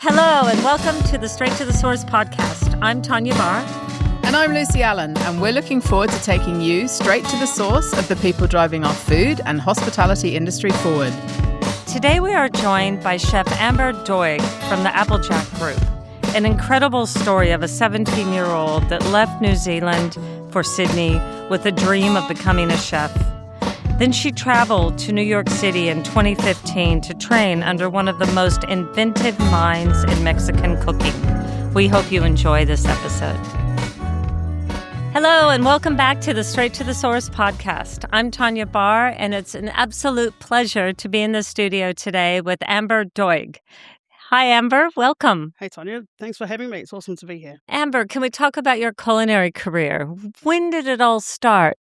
Hello and welcome to the Straight to the Source podcast. I'm Tawnya Bahr. And I'm Lucy Allen, and we're looking forward to taking you straight to the source of the people driving our food and hospitality industry forward. Today we are joined by Chef Amber Doig from the Applejack Group, an incredible story of a 17-year-old that left New Zealand for Sydney with a dream of becoming a chef. Then she traveled to New York City in 2015 to train under one of the most inventive minds in Mexican cooking. We hope you enjoy this episode. Hello and welcome back to the Straight to the Source podcast. I'm Tawnya Bahr, and it's an absolute pleasure to be in the studio today with Amber Doig. Hi, Amber. Welcome. Hey, Tawnya. Thanks for having me. It's awesome to be here. Amber, can we talk about your culinary career? When did it all start?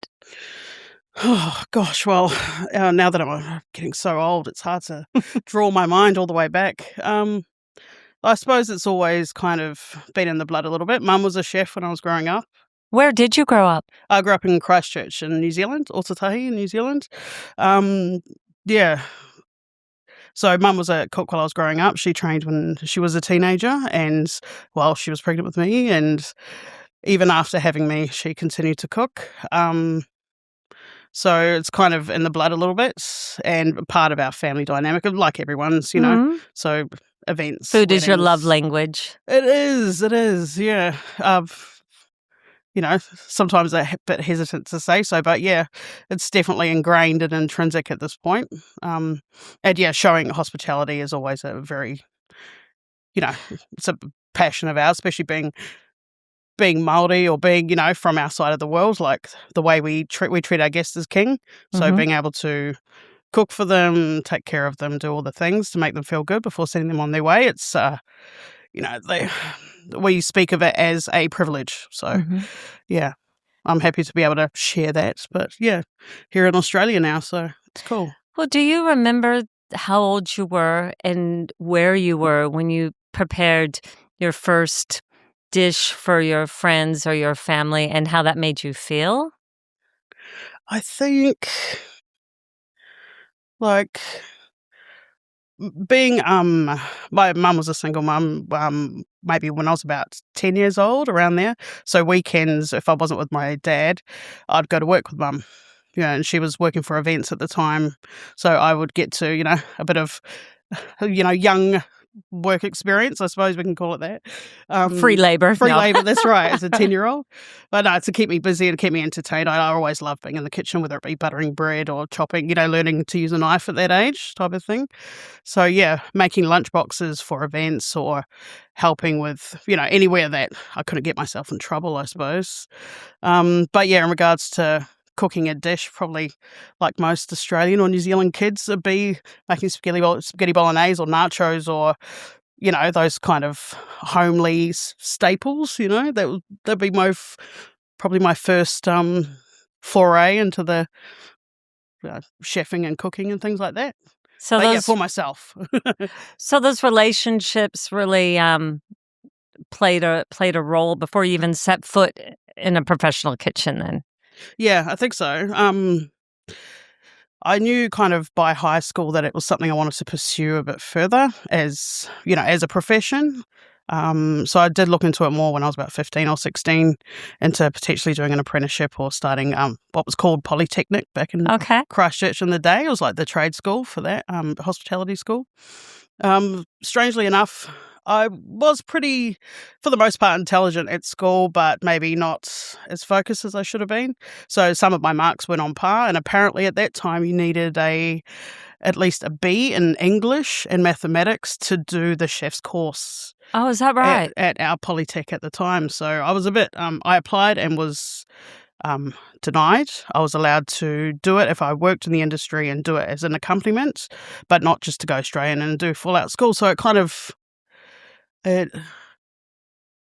Oh, gosh. Well, now that I'm getting so old, it's hard to draw my mind all the way back. I suppose it's always kind of been in the blood a little bit. Mum was a chef when I was growing up. Where did you grow up? I grew up in Christchurch in New Zealand, Ōtautahi in New Zealand. Yeah. So Mum was a cook while I was growing up. She trained when she was a teenager and while she was pregnant with me. And even after having me, she continued to cook. So it's kind of in the blood a little bit and part of our family dynamic, like everyone's, you know. Mm-hmm. So events. Food weddings. is your love language. It is, yeah. Sometimes I'm a bit hesitant to say so, but yeah, it's definitely ingrained and intrinsic at this point. And yeah, showing hospitality is always a very, it's a passion of ours, especially being Māori or being, from our side of the world, like the way we treat our guests as king. So being able to cook for them, take care of them, do all the things to make them feel good before sending them on their way. It's, we speak of it as a privilege. So, yeah, I'm happy to be able to share that. But yeah, here in Australia now, so it's cool. Well, do you remember how old you were and where you were when you prepared your first dish for your friends or your family and how that made you feel? I think, being my mum was a single mum, maybe when I was about 10 years old, around there. So weekends, if I wasn't with my dad, I'd go to work with mum. And she was working for events at the time. So I would get to, a bit of, young work experience, I suppose we can call it that. Free labour. Free labour, that's right, as a 10-year-old. But no, to keep me busy and to keep me entertained. I always loved being in the kitchen, whether it be buttering bread or chopping, learning to use a knife at that age type of thing. So yeah, making lunch boxes for events or helping with, anywhere that I couldn't get myself in trouble, I suppose. But yeah, in regards to cooking a dish, probably like most Australian or New Zealand kids, would be making spaghetti bolognese or nachos or, those kind of homely staples, that'd be probably my first foray into the chefing and cooking and things like that. So for myself. So those relationships really played a role before you even set foot in a professional kitchen then? Yeah, I think so. I knew kind of by high school that it was something I wanted to pursue a bit further as a profession. So I did look into it more when I was about 15 or 16 into potentially doing an apprenticeship or starting what was called Polytechnic back in Christchurch in the day. It was like the trade school for that, hospitality school. Strangely enough, I was pretty, for the most part, intelligent at school, but maybe not as focused as I should have been. So some of my marks went on par, and apparently at that time you needed at least a B in English and mathematics to do the chef's course. Oh, is that right? At our Polytech at the time. So I was a bit, I applied and was denied. I was allowed to do it if I worked in the industry and do it as an accompaniment, but not just to go straight in and do full out school. So it kind of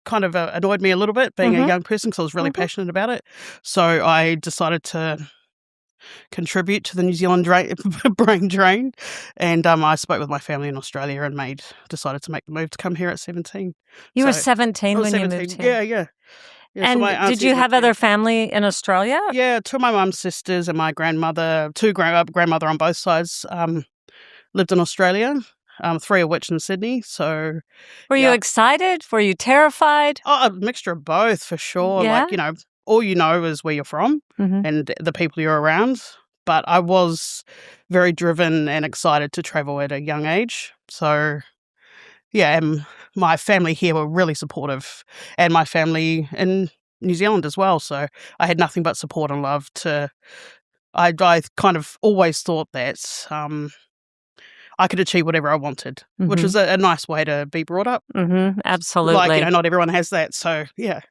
annoyed me a little bit being a young person because I was really passionate about it. So I decided to contribute to the New Zealand brain drain, and I spoke with my family in Australia and decided to make the move to come here at 17. You were 17 when 17. You moved here? Yeah. And so did you have other family in Australia? Yeah, two of my mum's sisters and my grandmother, grandmother on both sides, lived in Australia. three of which in Sydney. So, Were you excited? Were you terrified? a mixture of both for sure. Yeah? Like, all you know is where you're from and the people you're around. But I was very driven and excited to travel at a young age. So, yeah, and my family here were really supportive, and my family in New Zealand as well. So I had nothing but support and love I kind of always thought that I could achieve whatever I wanted, which was a nice way to be brought up. Absolutely. Like, not everyone has that. So, yeah,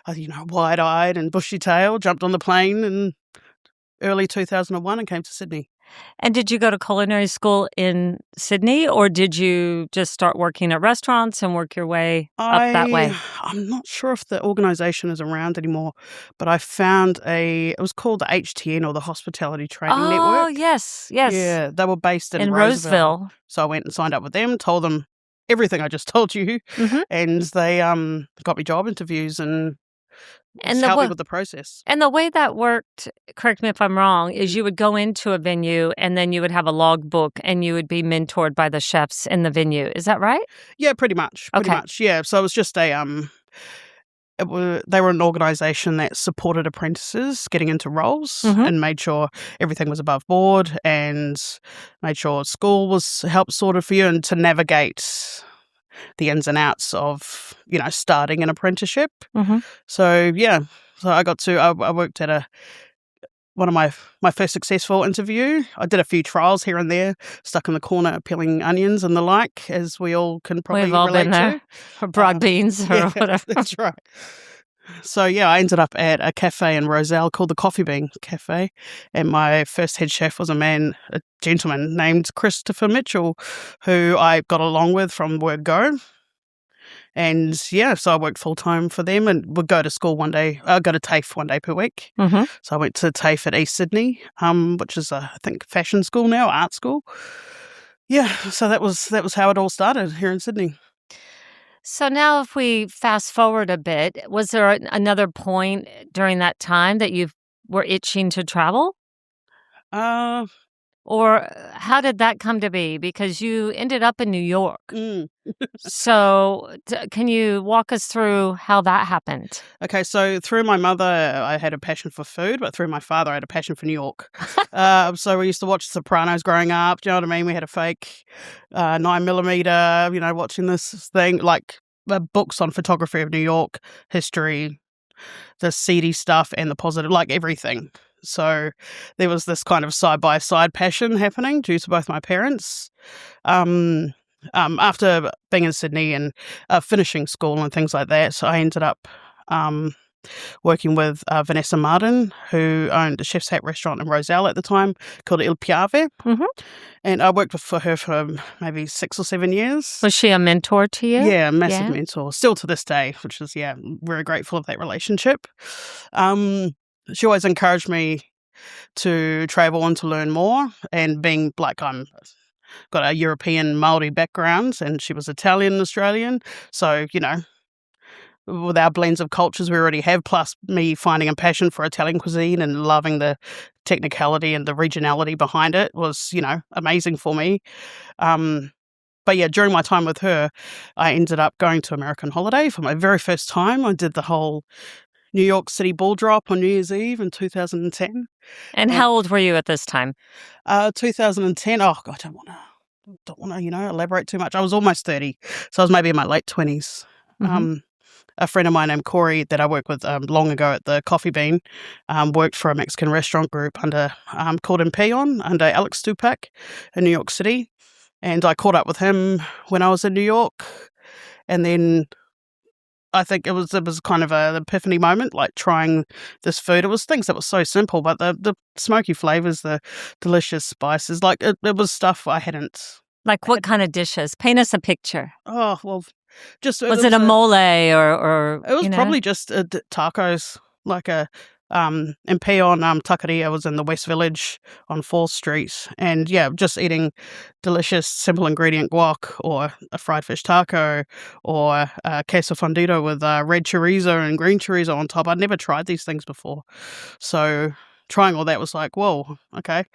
wide-eyed and bushy-tailed, jumped on the plane in early 2001 and came to Sydney. And did you go to culinary school in Sydney, or did you just start working at restaurants and work your way up that way? I'm not sure if the organisation is around anymore, but I found it was called the HTN, or the Hospitality Training Network. Oh, yes. Yeah, they were based in Roseville. So I went and signed up with them, told them everything I just told you, and they got me job interviews and helped me with the process. And the way that worked, correct me if I'm wrong, is you would go into a venue and then you would have a logbook and you would be mentored by the chefs in the venue. Is that right? Yeah, pretty much. Yeah. So it was just they were an organisation that supported apprentices getting into roles and made sure everything was above board and made sure school was helped sorted for you and to navigate the ins and outs of, starting an apprenticeship. So, yeah, I worked at one of my first successful interview. I did a few trials here and there, stuck in the corner peeling onions and the like, as we all can probably We've all relate been there. to. Or broad beans or whatever. That's right. So, yeah, I ended up at a cafe in Roselle called the Coffee Bean Cafe, and my first head chef was a gentleman named Christopher Mitchell, who I got along with from word go. And, yeah, so I worked full-time for them and would go to school go to TAFE 1 day per week. So I went to TAFE at East Sydney, which is, I think, fashion school now, art school. Yeah, so that was how it all started here in Sydney. So now if we fast forward a bit, was there another point during that time that you were itching to travel? Or how did that come to be? Because you ended up in New York. So can you walk us through how that happened? Okay, so through my mother, I had a passion for food, but through my father, I had a passion for New York. So we used to watch Sopranos growing up. Do you know what I mean? We had a fake 9mm, watching this thing, like books on photography of New York, history, the seedy stuff and the positive, like everything. So there was this kind of side-by-side passion happening due to both my parents. After being in Sydney and finishing school and things like that, so I ended up working with Vanessa Martin, who owned a Chef's Hat restaurant in Roselle at the time called El Piave. And I worked for her for maybe 6 or 7 years. Was she a mentor to you? Yeah, massive mentor. Still to this day, which is, very grateful of that relationship. She always encouraged me to travel and to learn more. And being black, I'm got a European Māori background, and she was Italian Australian. So, with our blends of cultures we already have, plus me finding a passion for Italian cuisine and loving the technicality and the regionality behind it was, amazing for me. But yeah, during my time with her, I ended up going to American holiday for my very first time. I did the whole New York City ball drop on New Year's Eve in 2010. And how old were you at this time? 2010. Oh, God, I don't want to, elaborate too much. I was almost 30, so I was maybe in my late 20s. A friend of mine named Corey that I worked with long ago at the Coffee Bean worked for a Mexican restaurant group called Empellón under Alex Stupak in New York City. And I caught up with him when I was in New York. And then I think it was kind of an epiphany moment, like trying this food. It was things that were so simple, but the smoky flavors, the delicious spices, like it was stuff I hadn't. Like what kind of dishes? Paint us a picture. Oh, well, just... Was it a mole or it was probably just tacos, like a Empellón taqueria was in the West Village on 4th Street. And yeah, just eating delicious, simple ingredient guac or a fried fish taco or queso fondito with red chorizo and green chorizo on top. I'd never tried these things before. So trying all that was like, whoa, okay.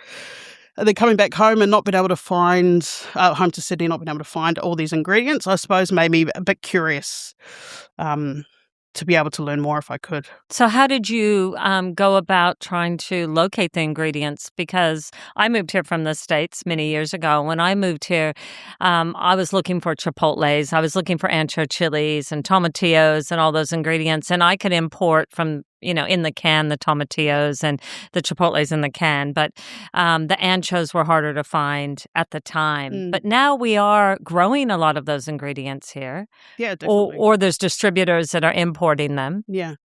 And then coming back home and not being able to find, home to Sydney, not being able to find all these ingredients, I suppose made me a bit curious to be able to learn more if I could. So how did you go about trying to locate the ingredients? Because I moved here from the States many years ago. When I moved here, I was looking for chipotles. I was looking for ancho chilies and tomatillos and all those ingredients. And I could import from, in the can, the tomatillos and the chipotles in the can. But the anchos were harder to find at the time. But now we are growing a lot of those ingredients here. Yeah, definitely. Or there's distributors that are importing them. Yeah.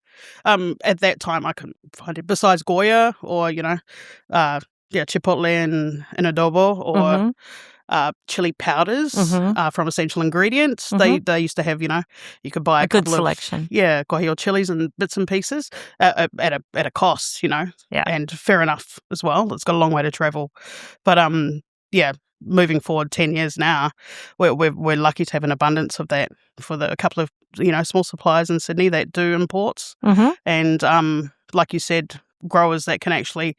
At that time, I couldn't find it. Besides Goya or, chipotle and adobo or chili powders from Essential Ingredients. They used to have, you could buy a good selection. Guajillo chilies and bits and pieces at a cost, and fair enough as well. It's got a long way to travel. But, moving forward 10 years now, we're lucky to have an abundance of that for a couple of, small suppliers in Sydney that do imports. And like you said, growers that can actually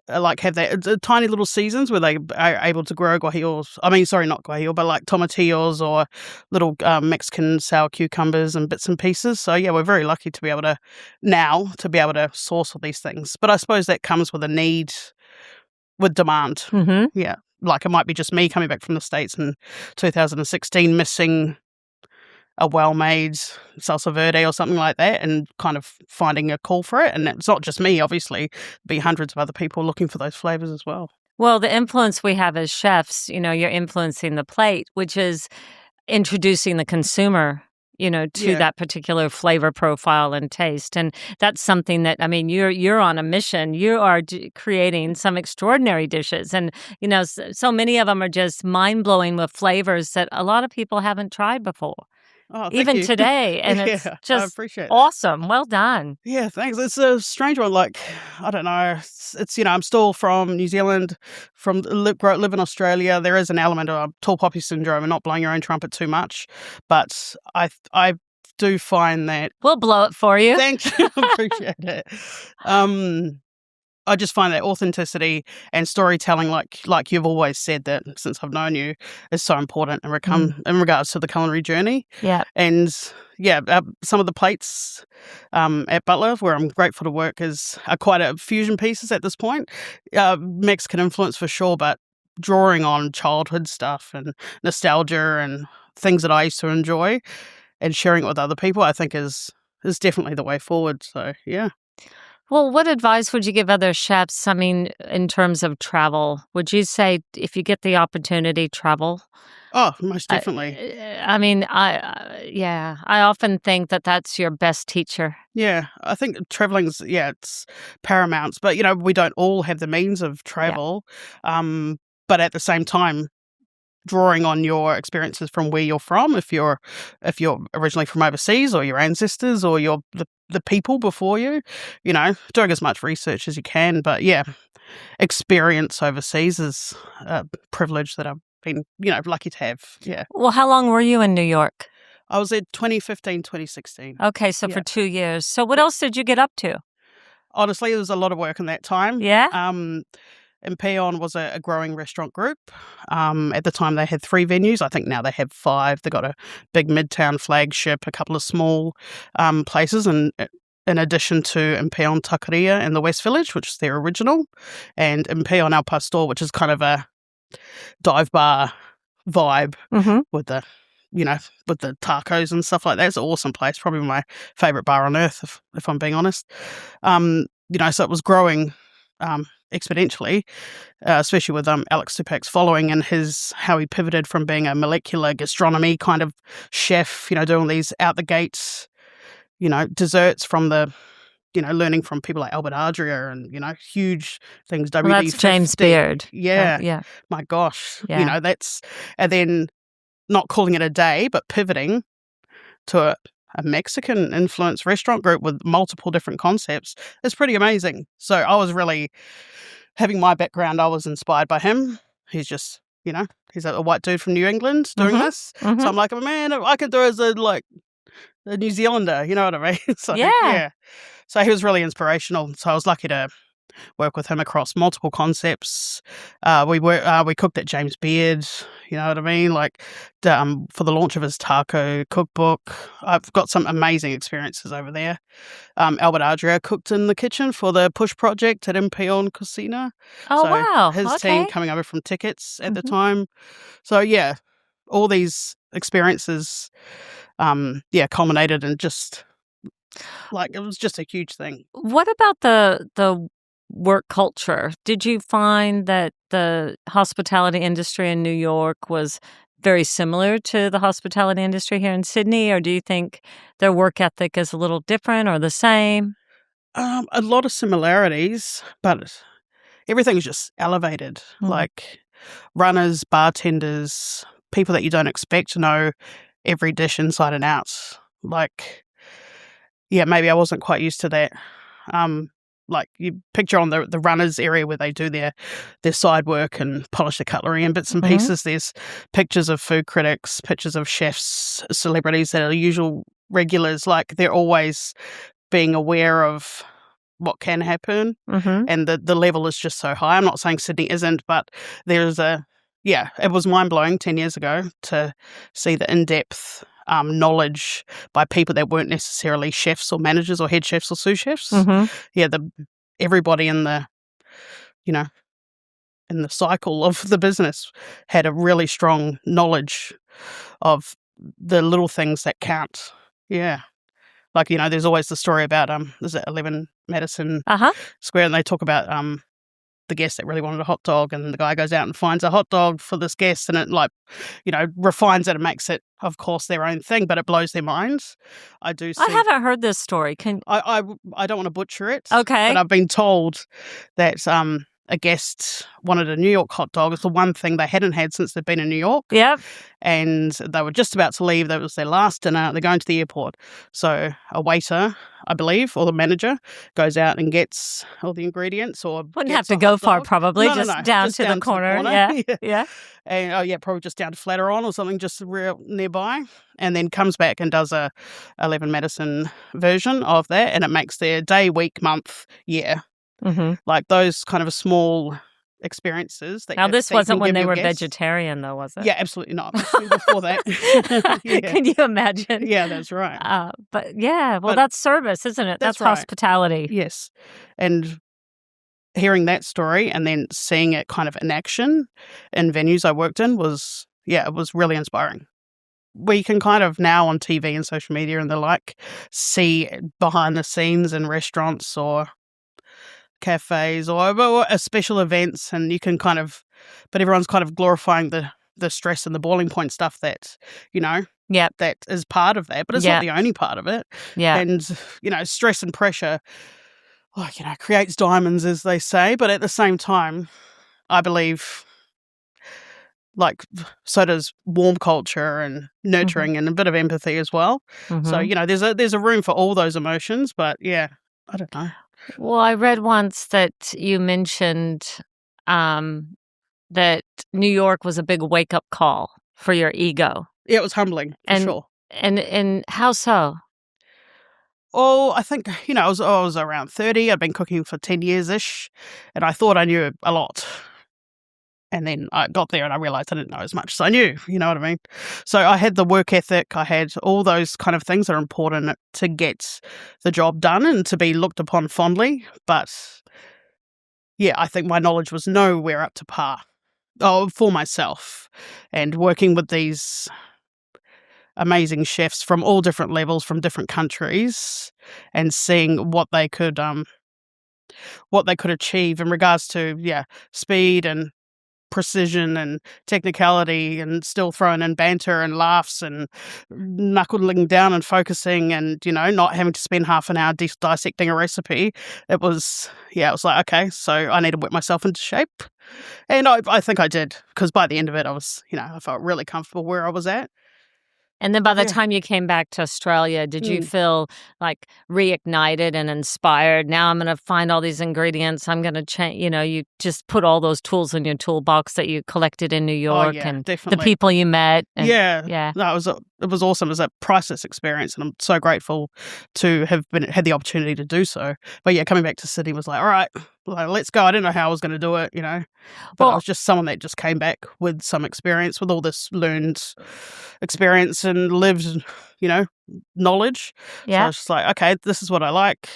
have that tiny little seasons where they are able to grow guajillos. I mean, sorry, not guajillo, but like tomatillos or little Mexican sour cucumbers and bits and pieces. So yeah, we're very lucky to be able to source all these things. But I suppose that comes with a need, with demand. Yeah. Like it might be just me coming back from the States in 2016 missing a well-made salsa verde or something like that and kind of finding a call for it. And it's not just me, obviously. There'll be hundreds of other people looking for those flavors as well. Well, the influence we have as chefs, you're influencing the plate, which is introducing the consumer to that particular flavor profile and taste. And that's something that, you're on a mission. You are creating some extraordinary dishes. And, so many of them are just mind-blowing with flavors that a lot of people haven't tried before. Oh, even you. today. And it's I just appreciate awesome. Well done. Yeah, thanks. It's a strange one. Like, I don't know. It's I'm still from New Zealand, live in Australia. There is an element of tall poppy syndrome and not blowing your own trumpet too much. But I do find that... We'll blow it for you. Thank you. Appreciate it. I just find that authenticity and storytelling, like you've always said that since I've known you, is so important in regards to the culinary journey. Yeah. And some of the plates at Butler, where I'm grateful to work, are quite a fusion pieces at this point. Mexican influence for sure, but drawing on childhood stuff and nostalgia and things that I used to enjoy and sharing it with other people, I think is definitely the way forward. So, yeah. Well, what advice would you give other chefs, in terms of travel? Would you say if you get the opportunity, travel? Oh, most definitely. I often think that that's your best teacher. Yeah, I think traveling's, it's paramount. But, we don't all have the means of travel. Yeah. But at the same time, drawing on your experiences from where you're from, if you're originally from overseas or your ancestors or the people before you, doing as much research as you can. But yeah, experience overseas is a privilege that I've been, lucky to have. Yeah. Well, how long were you in New York? I was at 2015, 2016. Okay, so for 2 years. So what else did you get up to? Honestly, there was a lot of work in that time. Yeah? Empellón was a growing restaurant group. At the time, they had 3 venues. I think now they have 5. They got a big midtown flagship, a couple of small places, and in addition to Empellón Taqueria in the West Village, which is their original, and Empellón Al Pastor, which is kind of a dive bar vibe with the tacos and stuff like that. It's an awesome place. Probably my favorite bar on earth, if I'm being honest. So it was growing exponentially, especially with Alex Stupak's following and how he pivoted from being a molecular gastronomy kind of chef, doing these out the gates, desserts from the, learning from people like Adrià and, huge things. Well, that's James Beard. Yeah. Yeah. My gosh. Yeah. And then not calling it a day, but pivoting to a Mexican influenced restaurant group with multiple different concepts is pretty amazing. So I was really, having my background, I was inspired by him. He's just, he's a white dude from New England doing this. So I'm like, man, I could do it as a New Zealander, you know what I mean? So, yeah. So he was really inspirational. So I was lucky to work with him across multiple concepts. We cooked at James Beard, you know what I mean? Like for the launch of his taco cookbook. I've got some amazing experiences over there. Adrià cooked in the kitchen for the Push project at Empellón Cocina. Oh, So wow. his Okay. team coming over from Tickets at the Mhm. time. So yeah, all these experiences, culminated in just like it was just a huge thing. What about the work culture? Did you find that the hospitality industry in New York was very similar to the hospitality industry here in Sydney, or do you think their work ethic is a little different or the same? A lot of similarities, but everything's just elevated. Mm. Like runners, bartenders, people that you don't expect to know every dish inside and out. Like, yeah, maybe I wasn't quite used to that. Like you picture on the runners area where they do their side work and polish the cutlery and bits and Mhm. pieces. There's pictures of food critics, pictures of chefs, celebrities that are usual regulars. Like they're always being aware of what can happen, Mhm. and the level is just so high. I'm not saying Sydney isn't, but there's it was mind-blowing 10 years ago to see the in-depth knowledge by people that weren't necessarily chefs or managers or head chefs or sous chefs. Mhm. Yeah, everybody in the cycle of the business had a really strong knowledge of the little things that count. Yeah. Like, there's always the story about is it 11 Madison Uh-huh. Square, and they talk about the guest that really wanted a hot dog, and the guy goes out and finds a hot dog for this guest, and it refines it and makes it, of course, their own thing, but it blows their minds. I do see. I haven't heard this story. I don't want to butcher it. Okay. But I've been told that a guest wanted a New York hot dog. It's the one thing they hadn't had since they'd been in New York. Yep. And they were just about to leave. That was their last dinner. They're going to the airport. So a waiter, I believe, or the manager goes out and gets all the ingredients. Or Wouldn't gets have to a go hot far, dog. probably. No, Just down just to the corner. Yeah. Yeah. And probably just down to Flatiron or something just real nearby, and then comes back and does a 11 Madison version of that, and it makes their day, week, month, year. Mhm. Like those kind of small experiences. Now, this wasn't when they were guests. vegetarian, though, was it? Yeah, absolutely not. This was before that. Yeah. Can you imagine? Yeah, that's right. But yeah, well, But that's service, isn't it? that's That's right. hospitality. Yes. And hearing that story and then seeing it kind of in action in venues I worked in it was really inspiring. We can kind of now on TV and social media and the like see behind the scenes in restaurants or cafes or special events, and you can but everyone's kind of glorifying the stress and the boiling point stuff that, Yep. that is part of that, but it's Yeah. not the only part of it. Yeah. And, stress and pressure, creates diamonds, as they say, but at the same time, I believe, like, so does warm culture and nurturing and a bit of empathy as well. Mhm. So, there's a room for all those emotions, but yeah, I don't know. Well, I read once that you mentioned that New York was a big wake-up call for your ego. Yeah, it was humbling, for And- sure. And how so? Oh, I think, I was around 30. I'd been cooking for 10 years-ish, and I thought I knew a lot. And then I got there and I realized I didn't know as much as I knew, you know what I mean? So I had the work ethic, I had all those kind of things that are important to get the job done and to be looked upon fondly. But yeah, I think my knowledge was nowhere up to par for myself. And working with these amazing chefs from all different levels, from different countries, and seeing what they could achieve in regards to speed and precision and technicality, and still throwing in banter and laughs and knuckling down and focusing, and not having to spend half an hour dissecting a recipe. It was like, okay, so I need to whip myself into shape, and I think I did, because by the end of it I was I felt really comfortable where I was at. And then by the Yeah. time you came back to Australia, did you feel like reignited and inspired? Now I'm going to find all these ingredients. I'm going to change, you just put all those tools in your toolbox that you collected in New York yeah, and definitely. the people you met. And, Yeah. Yeah. No, it was awesome. It was a priceless experience, and I'm so grateful to have had the opportunity to do so. But yeah, coming back to Sydney was like, all right, like, let's go. I didn't know how I was going to do it, but I was just someone that just came back with some experience, with all this learned experience and lived, knowledge. So I was just like, okay, this is what I like.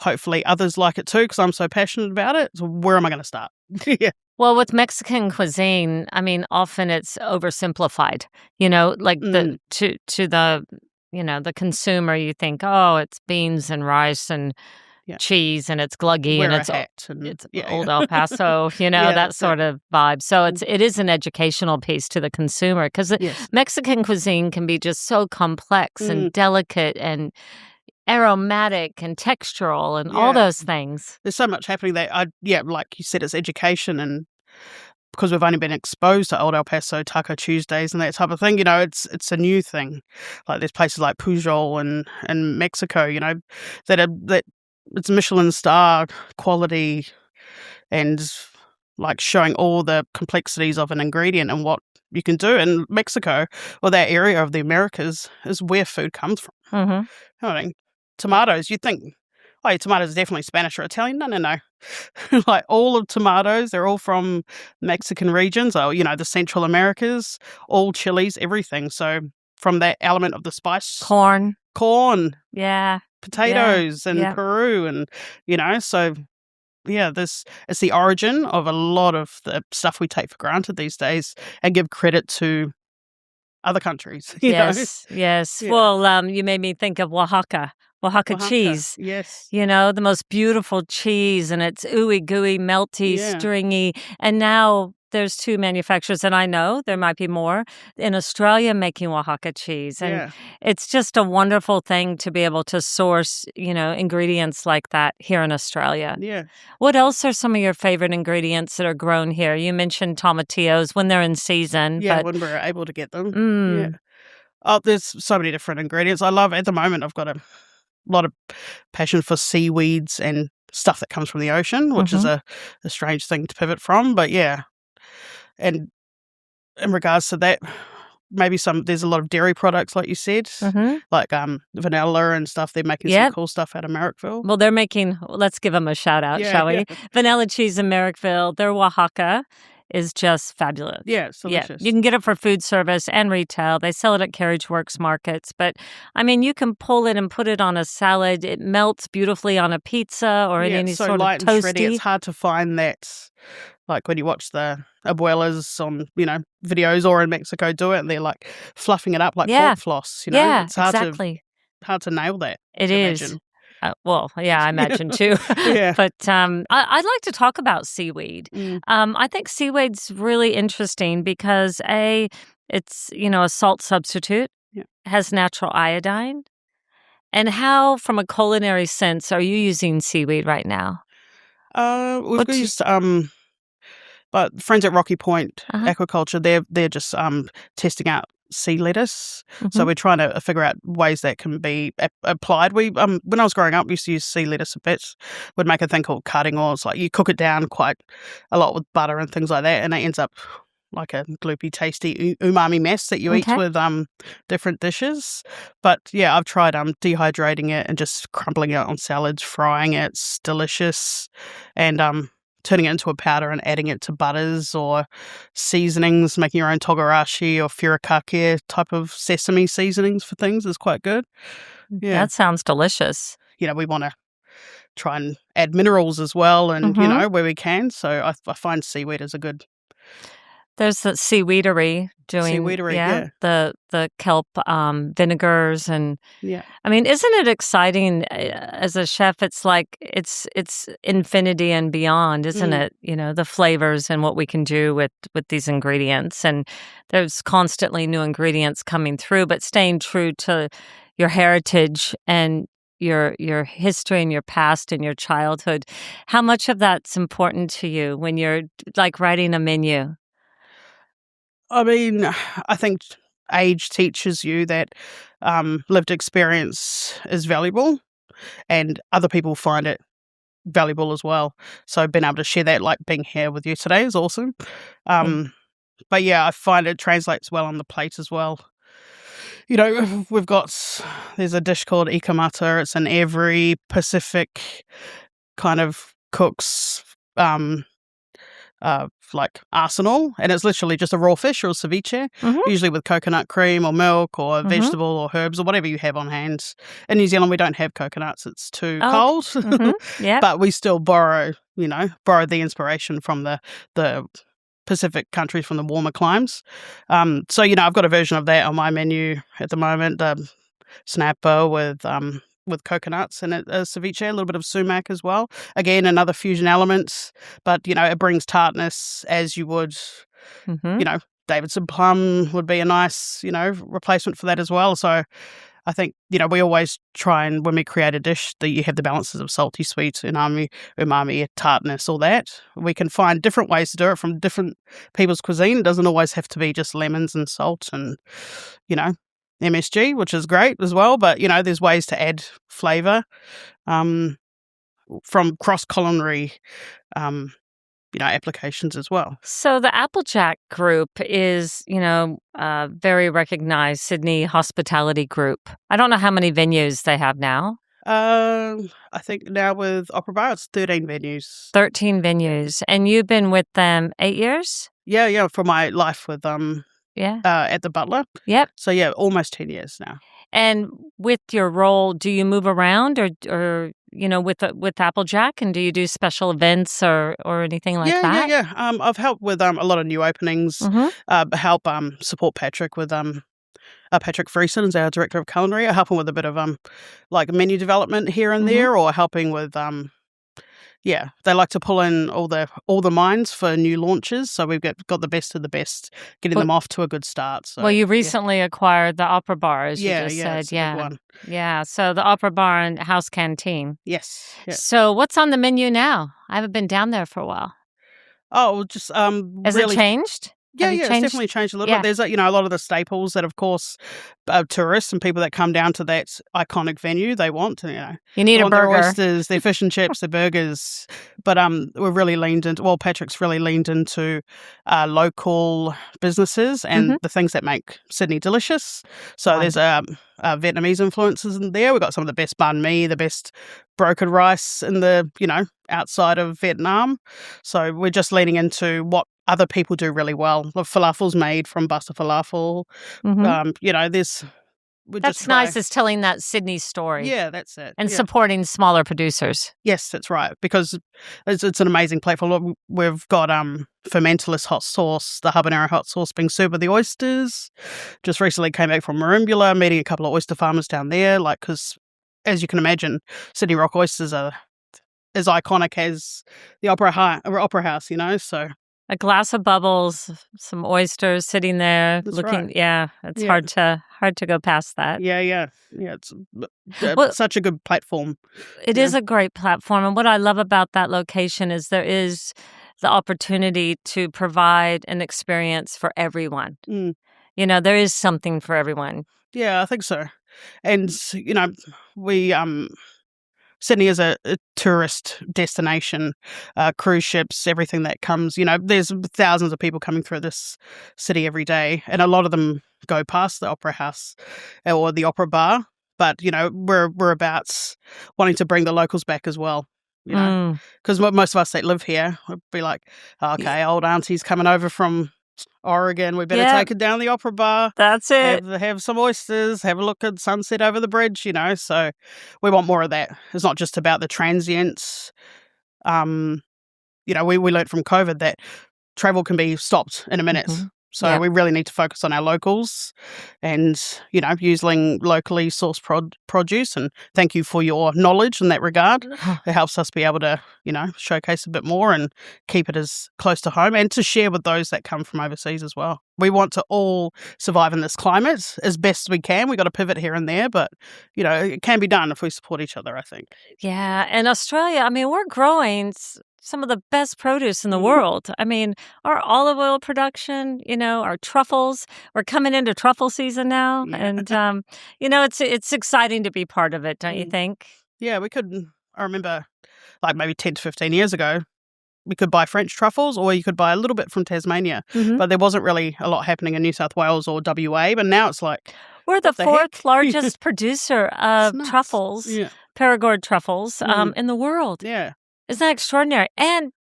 Hopefully others like it too, because I'm so passionate about it. So where am I going to start? Yeah. Well, with Mexican cuisine, I mean, often it's oversimplified, like to the, the consumer, you think, oh, it's beans and rice and cheese and it's gluggy Wear and a it's hat and, old El Paso, that sort of vibe. So it is an educational piece to the consumer, because Mexican cuisine can be just so complex and delicate and aromatic and textural and all those things. There's so much happening that like you said, it's education, and because we've only been exposed to Old El Paso Taco Tuesdays and that type of thing, it's a new thing. Like there's places like Pujol in Mexico, that it's Michelin star quality, and like showing all the complexities of an ingredient and what you can do. In Mexico, or that area of the Americas, is where food comes from. Mm-hmm. I mean, tomatoes, you think, oh, your tomatoes are definitely Spanish or Italian. No. Like all of tomatoes, they're all from Mexican regions, or, the Central Americas, all chilies, everything. So from that element of the spice. Corn. Yeah. Potatoes and Peru, and, so it's the origin of a lot of the stuff we take for granted these days and give credit to other countries. Yes. Yeah. Well, you made me think of Oaxaca cheese. Yes. The most beautiful cheese, and it's ooey gooey, melty, stringy. And now there's 2 manufacturers, and I know there might be more in Australia making Oaxaca cheese. And it's just a wonderful thing to be able to source, ingredients like that here in Australia. Yeah. What else are some of your favorite ingredients that are grown here? You mentioned tomatillos when they're in season. Yeah, but when we're able to get them. Yeah. Oh, there's so many different ingredients. I love, at the moment, I've got a lot of passion for seaweeds and stuff that comes from the ocean, which is a strange thing to pivot from. But and in regards to that, maybe there's a lot of dairy products, like you said, like vanilla and stuff. They're making some cool stuff out of Marrickville. Well, they're making, let's give them a shout out, shall we? Vanilla cheese in Marrickville. Their Oaxaca is just fabulous. Yeah, it's delicious. You can get it for food service and retail. They sell it at Carriage Works markets. But, I mean, you can pull it and put it on a salad. It melts beautifully on a pizza or in any sort of light toasty. And shreddy. It's hard to find that, like when you watch the abuelas on, videos or in Mexico do it, and they're like fluffing it up like pork floss. Yeah, it's hard exactly. hard to nail that. It is. Imagine. I imagine too. But I'd like to talk about seaweed. I think seaweed's really interesting because it's a salt substitute, has natural iodine. And how, from a culinary sense, are you using seaweed right now? We've used but friends at Rocky Point Aquaculture, they're just testing out sea lettuce. So we're trying to figure out ways that can be applied. We when I was growing up, we used to use sea lettuce a bit. We'd make a thing called cutting oil. It's like you cook it down quite a lot with butter and things like that, and it ends up like a gloopy, tasty umami mess that you eat with different dishes. But I've tried dehydrating it and just crumbling it on salads, frying it. It's delicious, and turning it into a powder and adding it to butters or seasonings, making your own togarashi or furikake type of sesame seasonings for things is quite good. Yeah. That sounds delicious. We want to try and add minerals as well, and, where we can. So I find seaweed is a good... There's the seaweedery doing the kelp vinegars and I mean, isn't it exciting as a chef? It's like it's infinity and beyond, isn't it? The flavors and what we can do with these ingredients, and there's constantly new ingredients coming through, but staying true to your heritage and your history and your past and your childhood. How much of that's important to you when you're like writing a menu? I mean, I think age teaches you that lived experience is valuable, and other people find it valuable as well. So being able to share that, like being here with you today, is awesome. But I find it translates well on the plate as well. There's a dish called ikamata. It's in every Pacific kind of cook's like arsenal, and it's literally just a raw fish or a ceviche, usually with coconut cream or milk or vegetable or herbs or whatever you have on hand. In New Zealand, we don't have coconuts; it's too cold. Yeah, But we still borrow the inspiration from the Pacific countries, from the warmer climes. So I've got a version of that on my menu at the moment. Snapper with coconuts and a ceviche, a little bit of sumac as well. Again, another fusion element, but it brings tartness as you would. Davidson plum would be a nice replacement for that as well. So I think we always try, and when we create a dish, that you have the balances of salty, sweet, umami, tartness, all that. We can find different ways to do it from different people's cuisine. It doesn't always have to be just lemons and salt and MSG, which is great as well, but there's ways to add flavour from cross culinary applications as well. So the Applejack Group is, a very recognized Sydney hospitality group. I don't know how many venues they have now. I think now with Opera Bar, it's 13 venues. 13 venues. And you've been with them 8 years? Yeah, for my life with at the Butler. Yep. So almost 10 years now. And with your role, do you move around or with Applejack, and do you do special events or anything like that? Yeah. I've helped with a lot of new openings. Help support Patrick with Patrick Freeson is our director of culinary. I help him with a bit of like menu development here and there, or helping with they like to pull in all the minds for new launches. So we've got the best of the best, getting them off to a good start. So, well, you recently acquired the Opera Bar, as you just said. It's a good one. Yeah. So the Opera Bar and House Canteen. Yes. Yeah. So what's on the menu now? I haven't been down there for a while. Oh, just Has really, it changed? Yeah, it's definitely changed a little bit. There's a lot of the staples that, of course, tourists and people that come down to that iconic venue, they want. You need a burger. Their oysters, their fish and chips, their burgers. But we've really leaned into. Well, Patrick's really leaned into local businesses and the things that make Sydney delicious. So there's Vietnamese influences in there. We've got some of the best banh mi, the best brokered rice in the outside of Vietnam. So we're just leaning into what other people do really well. The falafel's made from butter falafel. That's nice. It's telling that Sydney story. Yeah, that's it. And supporting smaller producers. Yes, that's right. Because it's an amazing platform. We've got fermentalist hot sauce, the habanero hot sauce being served with the oysters. Just recently came back from Merimbula, meeting a couple of oyster farmers down there. Because as you can imagine, Sydney Rock oysters are as iconic as the Opera House, so... A glass of bubbles, some oysters sitting there. That's looking. right. Yeah, it's hard to go past that. Yeah. It's such a good platform. It is a great platform, and what I love about that location is there is the opportunity to provide an experience for everyone. There is something for everyone. Yeah, I think so. And we Sydney is a tourist destination, cruise ships, everything that comes. There's thousands of people coming through this city every day, and a lot of them go past the Opera House or the Opera Bar. But we're about wanting to bring the locals back as well. Because most of us that live here would be like, okay, old auntie's coming over from Oregon, we better take it down the Opera Bar. That's it. Have some oysters, have a look at sunset over the bridge, so we want more of that. It's not just about the transients. We learned from COVID that travel can be stopped in a minute. So we really need to focus on our locals and, using locally sourced produce. And thank you for your knowledge in that regard. It helps us be able to, showcase a bit more and keep it as close to home and to share with those that come from overseas as well. We want to all survive in this climate as best we can. We've got to pivot here and there, but, it can be done if we support each other, I think. Yeah. And Australia, we're growing some of the best produce in the world. Our olive oil production, our truffles, we're coming into truffle season now. And, it's exciting to be part of it, don't you think? Yeah, I remember like maybe 10 to 15 years ago, we could buy French truffles or you could buy a little bit from Tasmania, but there wasn't really a lot happening in New South Wales or WA, but now it's like... We're the fourth largest producer of truffles, Perigord truffles, in the world. Yeah. Isn't that extraordinary? And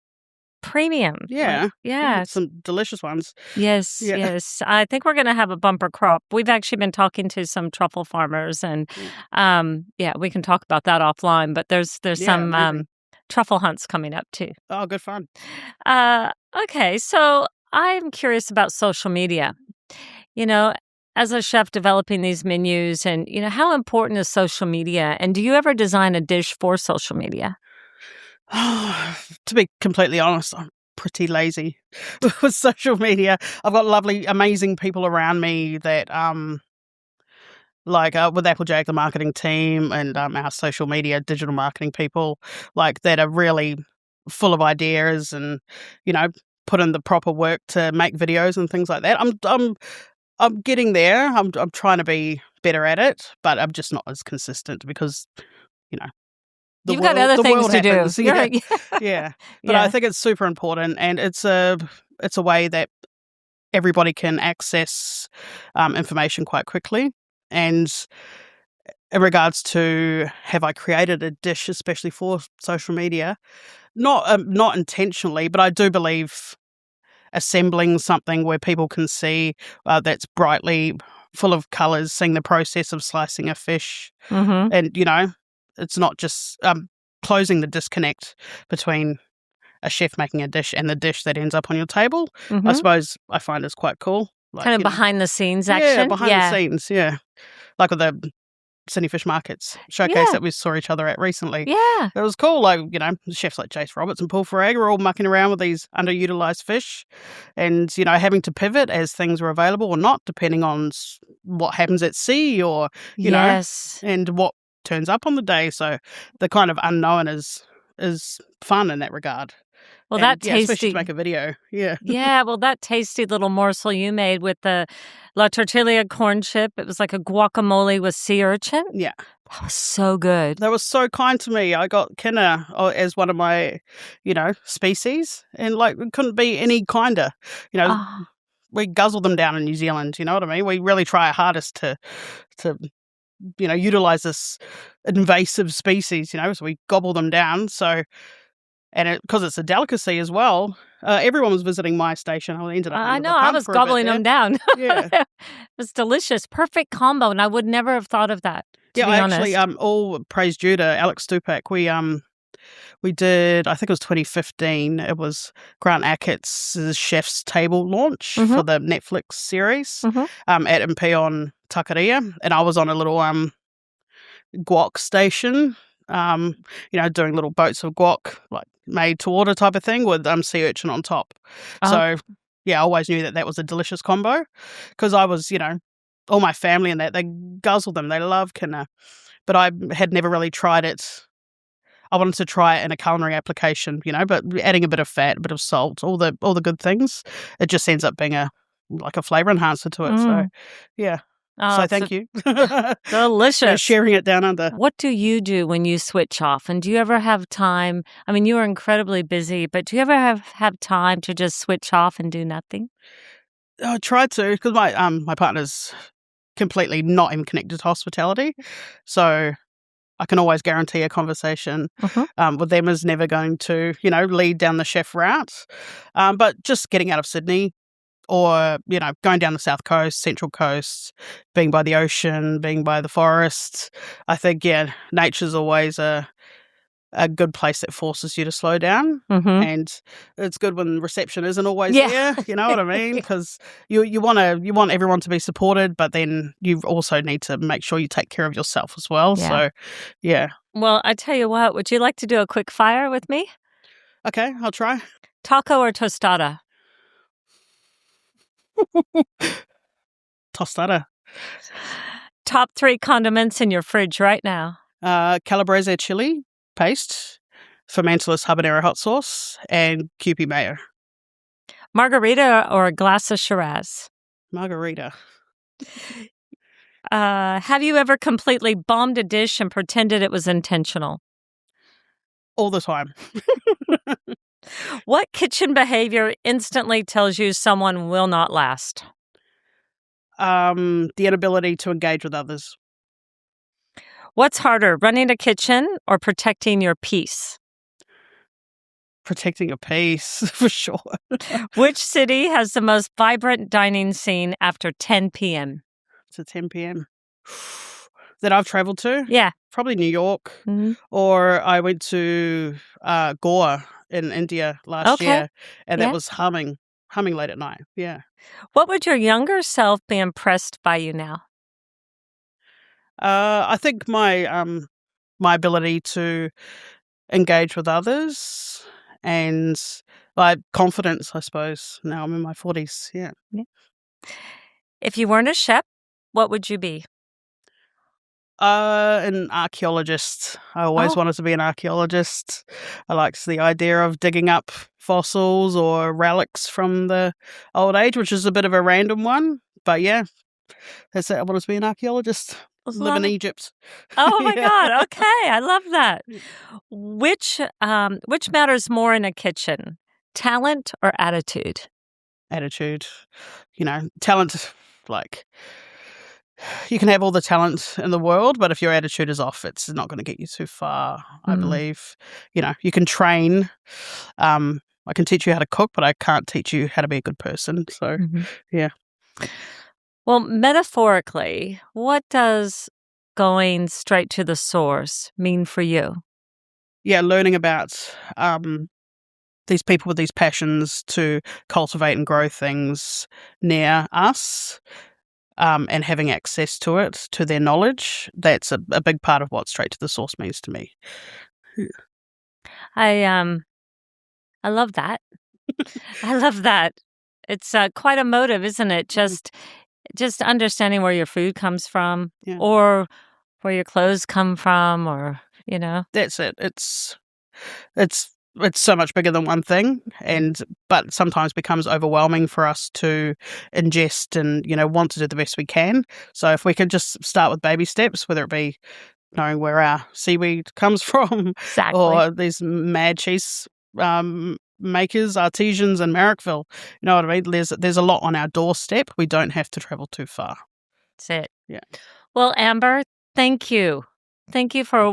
premium. Yeah. Yeah. Some delicious ones. Yes, Yeah. yes. I think we're going to have a bumper crop. We've actually been talking to some truffle farmers, and we can talk about that offline. But there's some amazing. truffle hunts coming up too. Oh, good fun. Okay, so I'm curious about social media. As a chef developing these menus, and how important is social media? And do you ever design a dish for social media? To be completely honest, I'm pretty lazy with social media. I've got lovely, amazing people around me that, with Applejack, the marketing team, and our social media, digital marketing people, that are really full of ideas and, put in the proper work to make videos and things like that. I'm getting there. I'm trying to be better at it, but I'm just not as consistent because, You've got other things to do. Yeah. Yeah. But I think it's super important, and it's a way that everybody can access information quite quickly. And in regards to have I created a dish especially for social media, not intentionally, but I do believe assembling something where people can see that's brightly full of colours, seeing the process of slicing a fish, and it's not just closing the disconnect between a chef making a dish and the dish that ends up on your table. I suppose I find is quite cool. Kind of behind the scenes action. Yeah, behind the scenes, yeah. Like with the Sydney Fish Markets showcase that we saw each other at recently. Yeah. It was cool. Chefs like Jace Roberts and Paul Farag are all mucking around with these underutilized fish and, having to pivot as things are available or not, depending on what happens at sea or, you know, and what turns up on the day. So the kind of unknown is fun in that regard. Well, that tasty, especially to make a video. Yeah. Yeah. Well, that tasty little morsel you made with the La Tortilla corn chip, it was like a guacamole with sea urchin. Yeah. That was so good. They were so kind to me. I got kina as one of my, species, and it couldn't be any kinder. We guzzle them down in New Zealand. You know what I mean? We really try our hardest to utilize this invasive species. So we gobble them down. So. And because it's a delicacy as well, everyone was visiting my station. I ended up. I know. I was gobbling them down. Yeah, it was delicious, perfect combo, and I would never have thought of that. Actually, all praise due to Alex Stupak. We did. I think it was 2015. It was Grant Ackett's Chef's Table launch for the Netflix series at Empellón, Adrià, and I was on a little guac station. Doing little boats of guac, like made to order type of thing with sea urchin on top. So, I always knew that was a delicious combo because I was, all my family and that, they guzzle them. They love kina. But I had never really tried it. I wanted to try it in a culinary application, but adding a bit of fat, a bit of salt, all the good things, it just ends up being a flavour enhancer to it. So, yeah. So thank you. Delicious. For sharing it down under. What do you do when you switch off? And do you ever have time? I mean, you are incredibly busy, but do you ever have time to just switch off and do nothing? I try to, because my partner's completely not even connected to hospitality. So I can always guarantee a conversation with them is never going to, lead down the chef route. But just getting out of Sydney, or, going down the South Coast, Central Coast, being by the ocean, being by the forests. I think, nature's always a good place that forces you to slow down. And it's good when reception isn't always there, you know what I mean? Because you want everyone to be supported, but then you also need to make sure you take care of yourself as well. Yeah. So, yeah. Well, I tell you what, would you like to do a quick fire with me? Okay, I'll try. Taco or tostada? Tostada. Top 3 condiments in your fridge right now. Calabrese chili paste, fermentless habanero hot sauce, and Kewpie mayo. Margarita or a glass of Shiraz? Margarita. Have you ever completely bombed a dish and pretended it was intentional? All the time. What kitchen behavior instantly tells you someone will not last? The inability to engage with others. What's harder, running a kitchen or protecting your peace? protecting your peace, for sure. Which city has the most vibrant dining scene after 10 p.m.? To 10 p.m. that I've travelled to? Yeah. Probably New York. Mm-hmm. Or I went to Goa in India last year, and that was humming late at night. Yeah. What would your younger self be impressed by you now? I think my ability to engage with others and like confidence, I suppose. Now I'm in my 40s. Yeah. If you weren't a chef, what would you be? An archaeologist. I always wanted to be an archaeologist. I liked the idea of digging up fossils or relics from the old age, which is a bit of a random one. But yeah, that's it. I wanted to be an archaeologist. Live in Egypt. Oh my God. Okay. I love that. Which matters more in a kitchen, talent or attitude? Attitude. Talent, like, you can have all the talent in the world, but if your attitude is off, it's not going to get you too far, I believe. You can train. I can teach you how to cook, but I can't teach you how to be a good person. So, yeah. Well, metaphorically, what does going straight to the source mean for you? Yeah, learning about these people with these passions to cultivate and grow things near us, and having access to it, to their knowledge, that's a big part of what straight to the source means to me. I love that. I love that. It's quite emotive, isn't it? Just understanding where your food comes from, or where your clothes come from, or That's it. It's so much bigger than one thing, but sometimes becomes overwhelming for us to ingest and want to do the best we can. So if we could just start with baby steps, whether it be knowing where our seaweed comes from, or these mad cheese makers, artisans in Marrickville. You know what I mean? There's a lot on our doorstep. We don't have to travel too far. That's it. Yeah. Well, Amber, thank you. Thank you for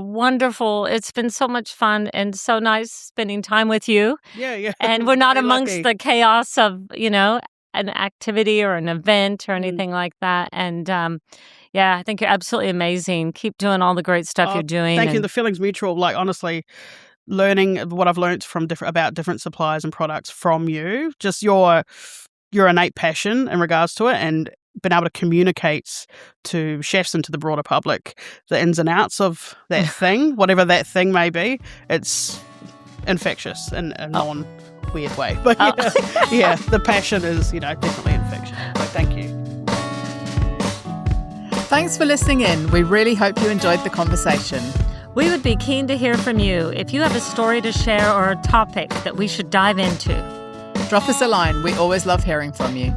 it's been so much fun and so nice spending time with you. Yeah. And we're not amongst lucky. the chaos of, an activity or an event or anything like that. And I think you're absolutely amazing. Keep doing all the great stuff you're doing. Thank you. The feeling's mutual. Like, honestly, learning what I've learned from about different suppliers and products from you, just your innate passion in regards to it, and been able to communicate to chefs and to the broader public the ins and outs of that thing, whatever that thing may be. It's infectious in a non-weird way. But the passion is, definitely infectious. So thank you. Thanks for listening in. We really hope you enjoyed the conversation. We would be keen to hear from you. If you have a story to share or a topic that we should dive into, drop us a line. We always love hearing from you.